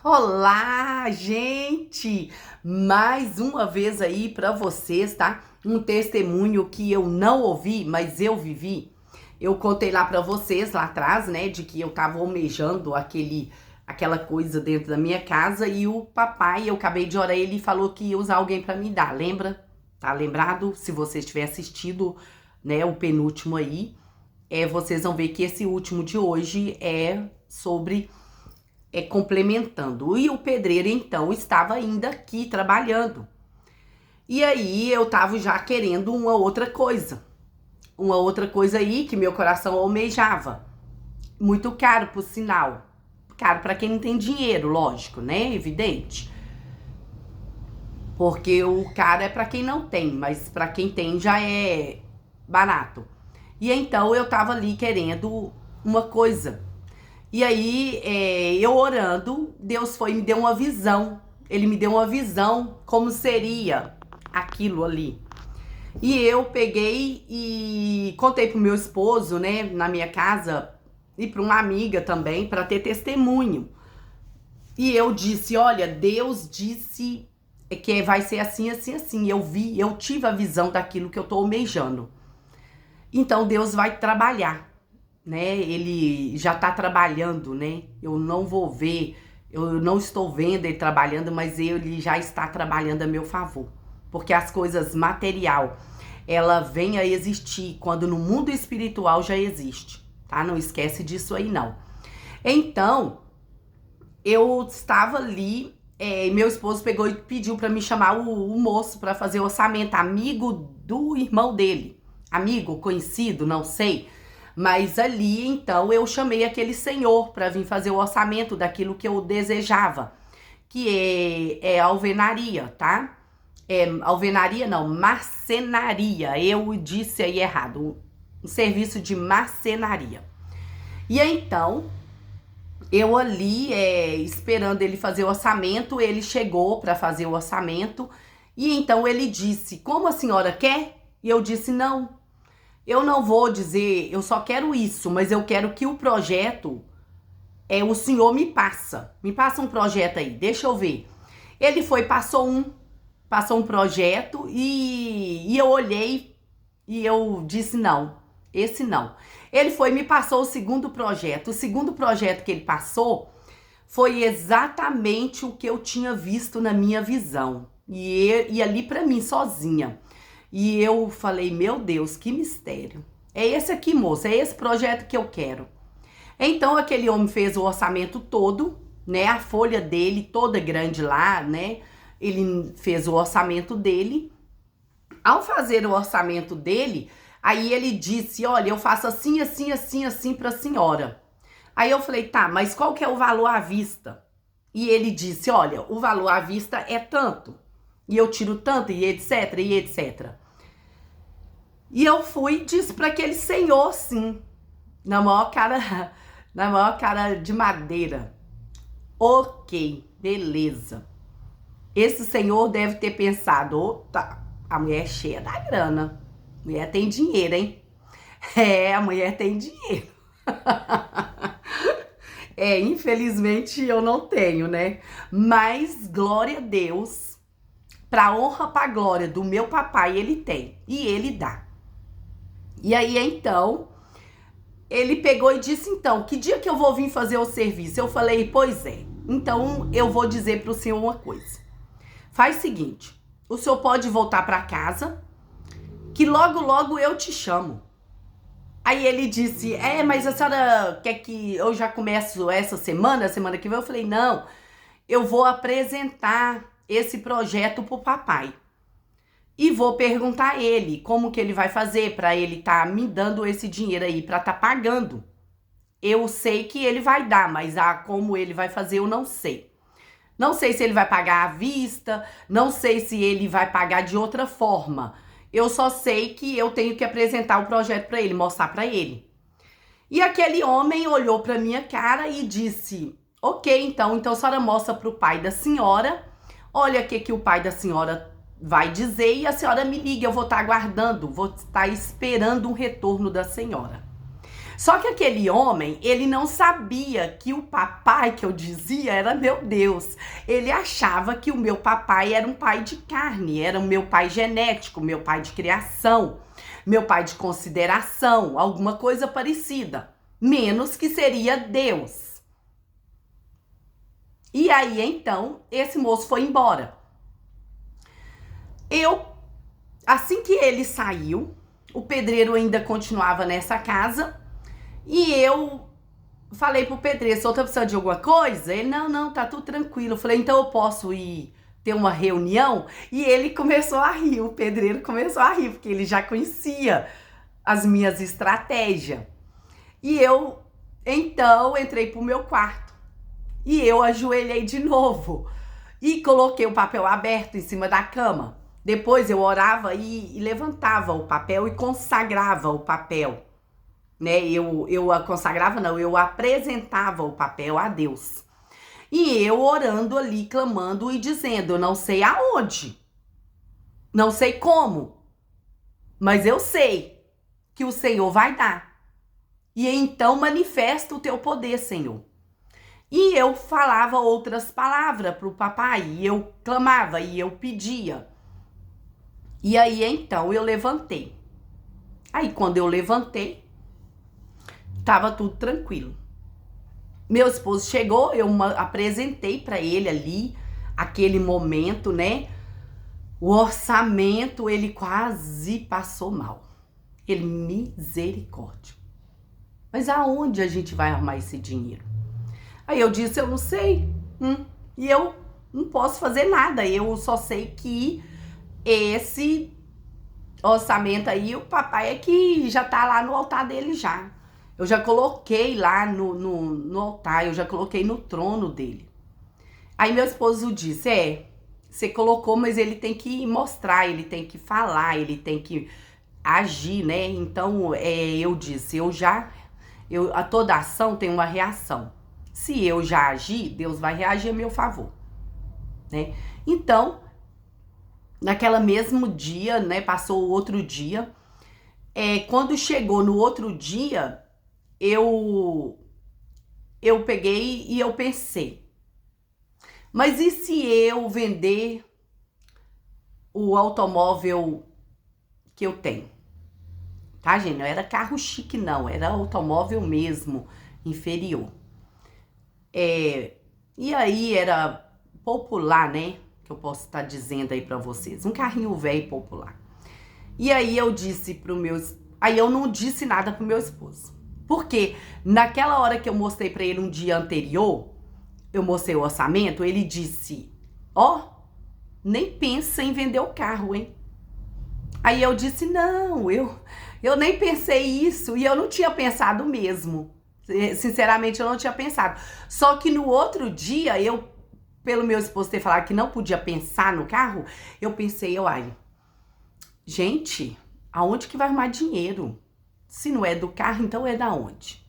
Olá, gente! Mais uma vez aí para vocês, tá? Um testemunho que eu não ouvi, mas eu vivi. Eu contei lá para vocês lá atrás, né, de que eu tava almejando aquela coisa dentro da minha casa e o papai, eu acabei de orar, ele falou que ia usar alguém para me dar. Lembra? Tá lembrado? Se vocês tiverem assistido, né, o penúltimo aí, vocês vão ver que esse último de hoje é sobre complementando. E o pedreiro, então, estava ainda aqui trabalhando. E aí eu tava já querendo uma outra coisa. Uma outra coisa aí que meu coração almejava. Muito caro, por sinal. Caro para quem não tem dinheiro, lógico, né? Evidente. Porque o caro é para quem não tem, mas para quem tem já é barato. E então eu tava ali querendo uma coisa. E aí, eu orando, Deus me deu uma visão. Ele me deu uma visão como seria aquilo ali. E eu peguei e contei pro meu esposo, né, na minha casa, e para uma amiga também, para ter testemunho. E eu disse, olha, Deus disse que vai ser assim, assim, assim. Eu tive a visão daquilo que eu tô almejando. Então Deus vai trabalhar, né? Ele já tá trabalhando, né? Eu não vou ver, eu não estou vendo ele trabalhando, mas ele já está trabalhando a meu favor. Porque as coisas material, ela vem a existir quando no mundo espiritual já existe, tá? Não esquece disso aí, não. Então, eu estava ali, meu esposo pegou e pediu para me chamar o moço para fazer o orçamento, amigo do irmão dele. Amigo, conhecido, não sei. Mas ali, então, eu chamei aquele senhor para vir fazer o orçamento daquilo que eu desejava, que é alvenaria, tá? Alvenaria não, marcenaria. Eu disse aí errado, um serviço de marcenaria. E então, eu ali, esperando ele fazer o orçamento, ele chegou para fazer o orçamento, e então ele disse, como a senhora quer? E eu disse, não. Eu não vou dizer, eu só quero isso, mas eu quero que o projeto, o senhor me passa. Me passa um projeto aí, deixa eu ver. Ele foi, passou um projeto e eu olhei e eu disse não, esse não. Ele foi, me passou o segundo projeto. O segundo projeto que ele passou foi exatamente o que eu tinha visto na minha visão. E ali pra mim, sozinha. E eu falei, meu Deus, que mistério. É esse aqui, moça, é esse projeto que eu quero. Então, aquele homem fez o orçamento todo, né? A folha dele toda grande lá, né? Ele fez o orçamento dele. Ao fazer o orçamento dele, aí ele disse, olha, eu faço assim, assim, assim, assim pra senhora. Aí eu falei, tá, mas qual que é o valor à vista? E ele disse, olha, o valor à vista é tanto. E eu tiro tanto, e etc, e etc. E eu fui e disse para aquele senhor, sim, na maior cara de madeira. Ok, beleza. Esse senhor deve ter pensado, opa, a mulher é cheia da grana. A mulher tem dinheiro, hein? A mulher tem dinheiro. Infelizmente eu não tenho, né? Mas glória a Deus, pra honra, pra glória do meu papai, ele tem. E ele dá. E aí, então, ele pegou e disse, então, que dia que eu vou vir fazer o serviço? Eu falei, pois é. Então, eu vou dizer pro senhor uma coisa. Faz o seguinte, o senhor pode voltar pra casa, que logo, logo eu te chamo. Aí ele disse, mas a senhora quer que eu já começo essa semana, semana que vem? Eu falei, não, eu vou apresentar esse projeto pro papai. E vou perguntar a ele como que ele vai fazer para ele tá me dando esse dinheiro aí, para tá pagando. Eu sei que ele vai dar, mas como ele vai fazer eu não sei. Não sei se ele vai pagar à vista, não sei se ele vai pagar de outra forma. Eu só sei que eu tenho que apresentar o projeto para ele, mostrar para ele. E aquele homem olhou para minha cara e disse, ok, então a senhora mostra para o pai da senhora, olha o que o pai da senhora vai dizer e a senhora me liga, eu vou estar aguardando, vou estar esperando um retorno da senhora. Só que aquele homem, ele não sabia que o papai que eu dizia era meu Deus. Ele achava que o meu papai era um pai de carne, era o meu pai genético, meu pai de criação, meu pai de consideração, alguma coisa parecida. Menos que seria Deus. E aí, então, esse moço foi embora. Assim que ele saiu, o pedreiro ainda continuava nessa casa. E eu falei pro pedreiro, você tá precisando de alguma coisa? Ele, não, tá tudo tranquilo. Eu falei, então eu posso ir ter uma reunião? E ele começou a rir, o pedreiro começou a rir, porque ele já conhecia as minhas estratégias. E eu, então, entrei pro meu quarto. E eu ajoelhei de novo. E coloquei o papel aberto em cima da cama. Depois eu orava e levantava o papel e consagrava o papel. Né? Eu consagrava, não, eu apresentava o papel a Deus. E eu orando ali, clamando e dizendo, eu não sei aonde, não sei como, mas eu sei que o Senhor vai dar. E então manifesta o teu poder, Senhor. E eu falava outras palavras para o papai, e eu clamava, e eu pedia. E aí então eu levantei. Aí quando eu levantei, tava tudo tranquilo. Meu esposo chegou, eu apresentei para ele ali, aquele momento, né? O orçamento, ele quase passou mal. Ele, misericórdia. Mas aonde a gente vai arrumar esse dinheiro? Aí eu disse, eu não sei. E eu não posso fazer nada. Eu só sei que esse orçamento aí, o papai é que já tá lá no altar dele já. Eu já coloquei lá no altar, eu já coloquei no trono dele. Aí meu esposo disse, você colocou, mas ele tem que mostrar, ele tem que falar, ele tem que agir, né? Então, eu disse, a toda ação tem uma reação. Se eu já agir, Deus vai reagir a meu favor, né? Então, naquela mesmo dia, né, passou o outro dia, quando chegou no outro dia, eu peguei e eu pensei, mas e se eu vender o automóvel que eu tenho? Tá, gente? Não era carro chique, não. Era automóvel mesmo, inferior. E aí era popular, né? Que eu posso estar dizendo aí pra vocês. Um carrinho velho popular. E aí eu disse Aí eu não disse nada pro meu esposo. Porque naquela hora que eu mostrei pra ele um dia anterior, eu mostrei o orçamento, ele disse, nem pensa em vender o carro, hein? Aí eu disse, não, eu nem pensei isso, e eu não tinha pensado mesmo. Sinceramente, eu não tinha pensado. Só que no outro dia, pelo meu esposo ter falado que não podia pensar no carro, eu pensei, gente, aonde que vai arrumar dinheiro? Se não é do carro, então é da onde?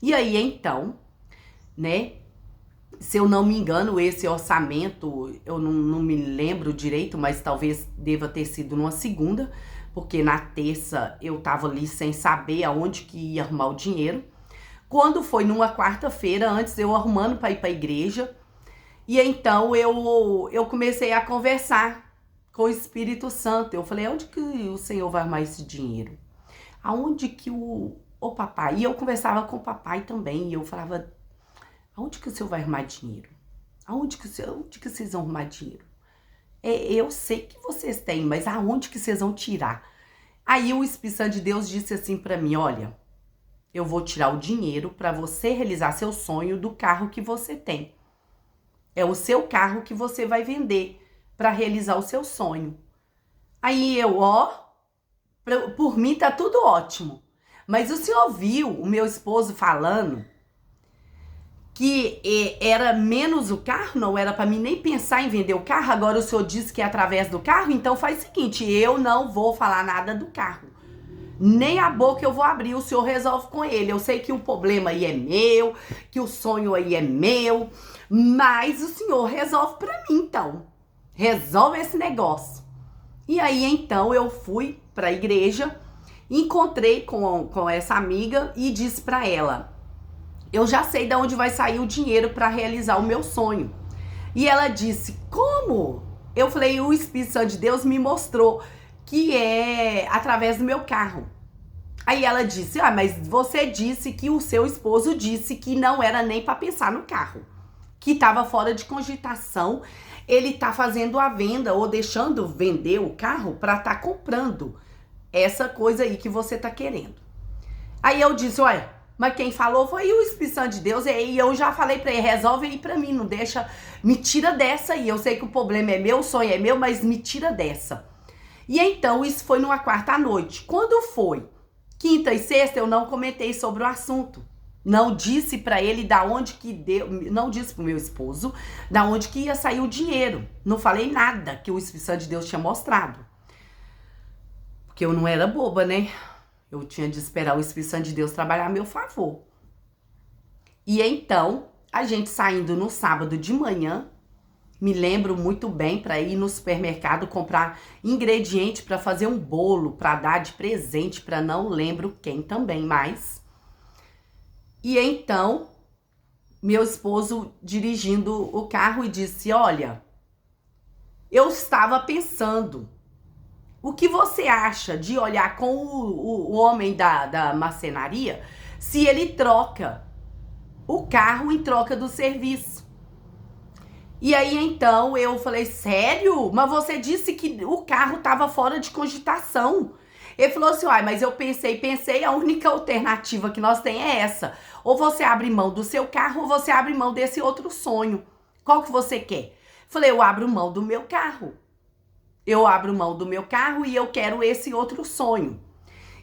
E aí, então, né, se eu não me engano, esse orçamento, eu não me lembro direito, mas talvez deva ter sido numa segunda, porque na terça eu tava ali sem saber aonde que ia arrumar o dinheiro. Quando foi numa quarta-feira, antes eu arrumando para ir para a igreja, e então eu comecei a conversar com o Espírito Santo. Eu falei, onde que o Senhor vai arrumar esse dinheiro? Aonde que o papai? E eu conversava com o papai também, e eu falava, aonde que o Senhor vai arrumar dinheiro? Onde que vocês vão arrumar dinheiro? Eu sei que vocês têm, mas aonde que vocês vão tirar? Aí o Espírito Santo de Deus disse assim para mim, olha, eu vou tirar o dinheiro para você realizar seu sonho do carro que você tem. É o seu carro que você vai vender para realizar o seu sonho. Aí por mim tá tudo ótimo. Mas o senhor viu o meu esposo falando que era menos o carro, não era para mim nem pensar em vender o carro, agora o senhor disse que é através do carro, então faz o seguinte, eu não vou falar nada do carro. Nem a boca eu vou abrir, o senhor resolve com ele. Eu sei que o problema aí é meu, que o sonho aí é meu, mas o senhor resolve pra mim, então. Resolve esse negócio. E aí, então, eu fui pra igreja Encontrei com essa amiga e disse pra ela: eu já sei de onde vai sair o dinheiro para realizar o meu sonho. E ela disse: como? Eu falei: o Espírito Santo de Deus me mostrou que é através do meu carro. Aí ela disse: ah, mas você disse que o seu esposo disse que não era nem para pensar no carro, que estava fora de cogitação. Ele tá fazendo a venda ou deixando vender o carro para tá comprando essa coisa aí que você tá querendo. Aí eu disse: olha, mas quem falou foi o Espírito Santo de Deus. E eu já falei pra ele: resolve aí pra mim, não deixa, me tira dessa aí. Eu sei que o problema é meu, o sonho é meu, mas me tira dessa. E então isso foi numa quarta noite. Quando foi quinta e sexta, eu não comentei sobre o assunto. Não disse pra ele da onde que deu, não disse pro meu esposo da onde que ia sair o dinheiro. Não falei nada que o Espírito Santo de Deus tinha mostrado. Porque eu não era boba, né? Eu tinha de esperar o Espírito Santo de Deus trabalhar a meu favor. E então, a gente saindo no sábado de manhã, me lembro muito bem, para ir no supermercado comprar ingrediente para fazer um bolo, para dar de presente para não lembro quem também mais. E então, meu esposo dirigindo o carro e disse: olha, eu estava pensando, o que você acha de olhar com o homem da marcenaria se ele troca o carro em troca do serviço? E aí então eu falei: sério? Mas você disse que o carro estava fora de cogitação. Ele falou assim: uai, mas eu pensei, a única alternativa que nós tem é essa. Ou você abre mão do seu carro ou você abre mão desse outro sonho. Qual que você quer? Falei: eu abro mão do meu carro. Eu abro mão do meu carro e eu quero esse outro sonho.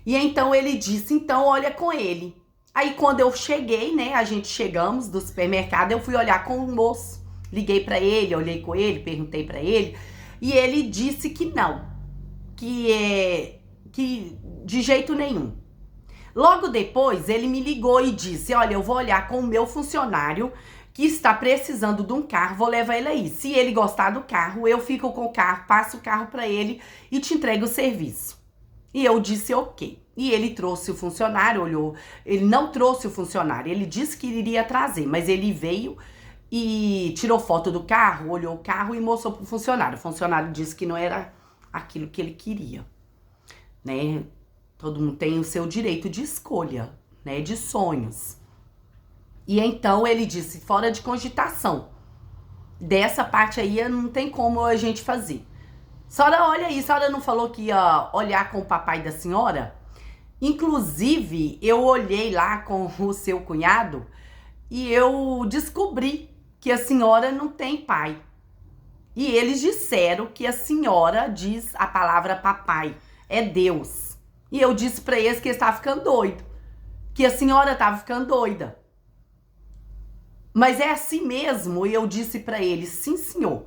E então ele disse: então olha com ele. Aí quando eu cheguei, né, a gente chegamos do supermercado, eu fui olhar com o moço. Liguei pra ele, olhei com ele, perguntei pra ele. E ele disse que não. Que de jeito nenhum. Logo depois ele me ligou e disse: olha, eu vou olhar com o meu funcionário que está precisando de um carro, vou levar ele aí. Se ele gostar do carro, eu fico com o carro, passo o carro para ele e te entrego o serviço. E eu disse ok. E ele trouxe o funcionário, olhou. Ele não trouxe o funcionário, ele disse que iria trazer, mas ele veio e tirou foto do carro, olhou o carro e mostrou pro funcionário. O funcionário disse que não era aquilo que ele queria, né? Todo mundo tem o seu direito de escolha, né? De sonhos. E então ele disse: fora de cogitação. Dessa parte aí não tem como a gente fazer. Senhora, olha aí, a senhora não falou que ia olhar com o papai da senhora? Inclusive, eu olhei lá com o seu cunhado e eu descobri que a senhora não tem pai. E eles disseram que a senhora diz a palavra papai, é Deus. E eu disse pra eles que eles estavam ficando doido, que a senhora estava ficando doida. Mas é assim mesmo? E eu disse pra eles: sim, senhor.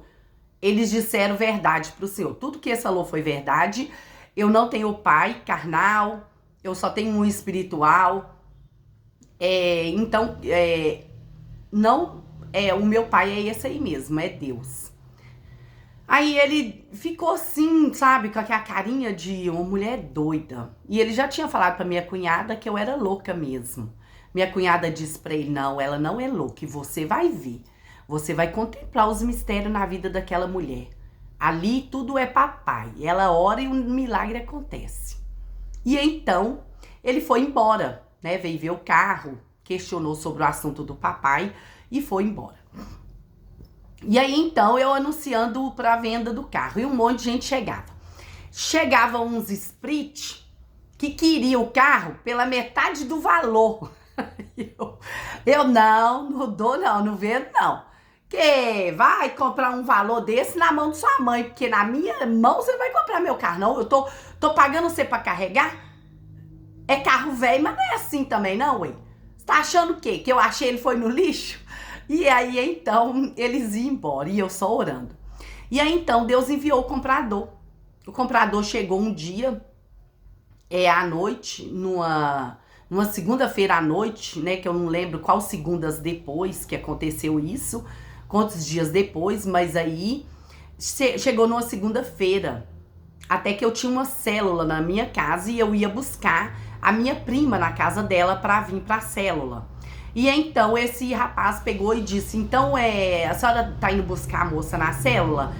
Eles disseram verdade pro senhor. Tudo que ele falou foi verdade. Eu não tenho pai carnal, eu só tenho um espiritual. O meu pai é esse aí mesmo, é Deus. Aí ele ficou assim, sabe, com aquela carinha de uma mulher doida. E ele já tinha falado pra minha cunhada que eu era louca mesmo. Minha cunhada disse pra ele: não, ela não é louca, e você vai ver. Você vai contemplar os mistérios na vida daquela mulher. Ali tudo é papai. Ela ora e um milagre acontece. E então ele foi embora, né? Veio ver o carro, questionou sobre o assunto do papai e foi embora. E aí então eu anunciando pra venda do carro e um monte de gente chegava. Chegavam uns sprit que queriam o carro pela metade do valor. Eu não dou não, não vendo não. Que vai comprar um valor desse na mão de sua mãe, porque na minha mão você não vai comprar meu carro não. Eu tô pagando você pra carregar? É carro velho, mas não é assim também não, ué. Você tá achando o quê? Que eu achei ele foi no lixo? E aí então eles iam embora e eu só orando. E aí então Deus enviou o comprador. O comprador chegou um dia, à noite, numa segunda-feira à noite, né, que eu não lembro qual segundas depois que aconteceu isso, quantos dias depois, mas aí chegou numa segunda-feira Até que eu tinha uma célula na minha casa e eu ia buscar a minha prima na casa dela para vir para a célula. E então esse rapaz pegou e disse: então a senhora tá indo buscar a moça na célula?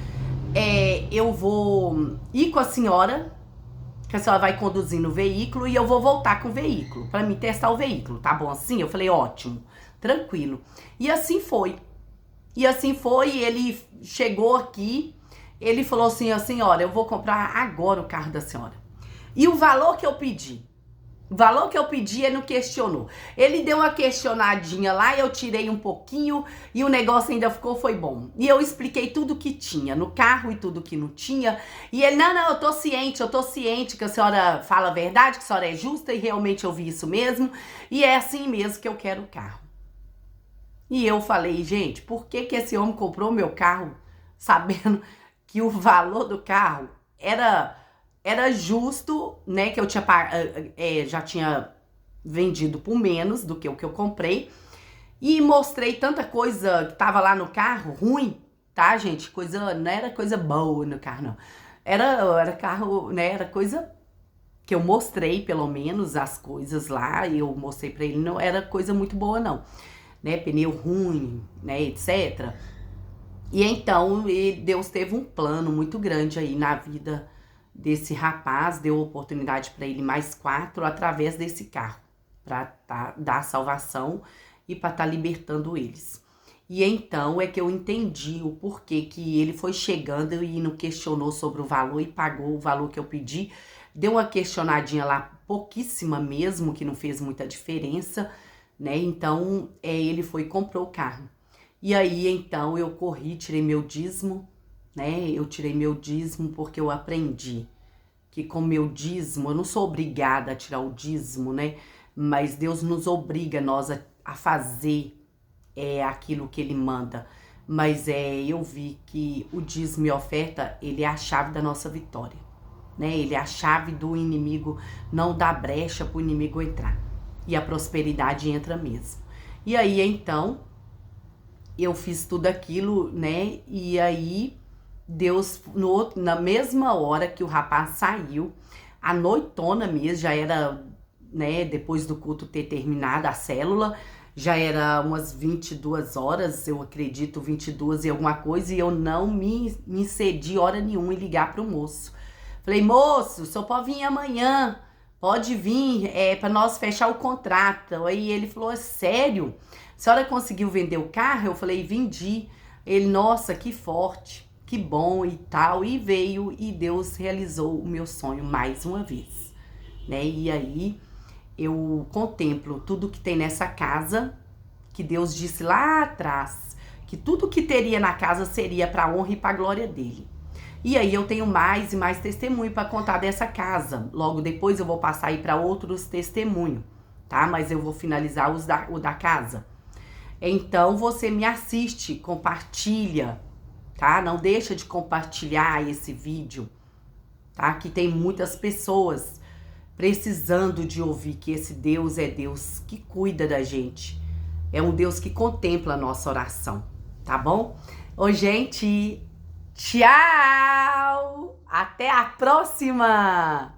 Eu vou ir com a senhora, que a senhora vai conduzindo o veículo, e eu vou voltar com o veículo para me testar o veículo, tá bom assim? Eu falei: ótimo, tranquilo. E assim foi. Ele chegou aqui, ele falou assim: a senhora, eu vou comprar agora o carro da senhora. E o valor que eu pedi? O valor que eu pedi, ele não questionou. Ele deu uma questionadinha lá, eu tirei um pouquinho e o negócio ainda foi bom. E eu expliquei tudo que tinha no carro e tudo que não tinha. E ele: não, eu tô ciente que a senhora fala a verdade, que a senhora é justa e realmente eu vi isso mesmo. E é assim mesmo que eu quero o carro. E eu falei: gente, por que esse homem comprou meu carro sabendo que o valor do carro era justo, né? Que eu tinha já tinha vendido por menos do que o que eu comprei. E mostrei tanta coisa que tava lá no carro, ruim, tá, gente? Não era coisa boa no carro, não. Era carro, né? Era coisa que eu mostrei, pelo menos, as coisas lá. E eu mostrei pra ele, não era coisa muito boa, não. Né? Pneu ruim, né? Etc. E então, Deus teve um plano muito grande aí na vida desse rapaz, deu oportunidade para ele mais 4 através desse carro, para dar salvação e para estar libertando eles. E então é que eu entendi o porquê que ele foi chegando e não questionou sobre o valor e pagou o valor que eu pedi. Deu uma questionadinha lá, pouquíssima mesmo, que não fez muita diferença, né? Então, ele foi e comprou o carro. E aí, então, eu corri, tirei meu dízimo, né? Eu tirei meu dízimo porque eu aprendi que com meu dízimo, eu não sou obrigada a tirar o dízimo, né? Mas Deus nos obriga nós a fazer aquilo que Ele manda. Mas eu vi que o dízimo e a oferta, ele é a chave da nossa vitória, né? Ele é a chave do inimigo não dar brecha para o inimigo entrar. E a prosperidade entra mesmo. E aí, então, eu fiz tudo aquilo, né? E aí, Deus, na mesma hora que o rapaz saiu, a noitona mesmo, já era, né? Depois do culto ter terminado a célula, já era umas 22 horas, eu acredito, 22 e alguma coisa, e eu não me cedi hora nenhuma em ligar pro moço. Falei: moço, só pode vir amanhã, pode vir, para nós fechar o contrato. Aí ele falou: sério? A senhora conseguiu vender o carro? Eu falei: vendi. Ele: nossa, que forte, que bom e tal. E veio e Deus realizou o meu sonho mais uma vez, né? E aí eu contemplo tudo que tem nessa casa, que Deus disse lá atrás, que tudo que teria na casa seria para a honra e para a glória dele. E aí eu tenho mais e mais testemunho para contar dessa casa. Logo depois eu vou passar aí para outros testemunhos, tá? Mas eu vou finalizar o da casa. Então você me assiste, compartilha, tá? Não deixa de compartilhar esse vídeo, tá? Que tem muitas pessoas precisando de ouvir que esse Deus é Deus que cuida da gente. É um Deus que contempla a nossa oração, tá bom? Ô, gente, tchau! Até a próxima!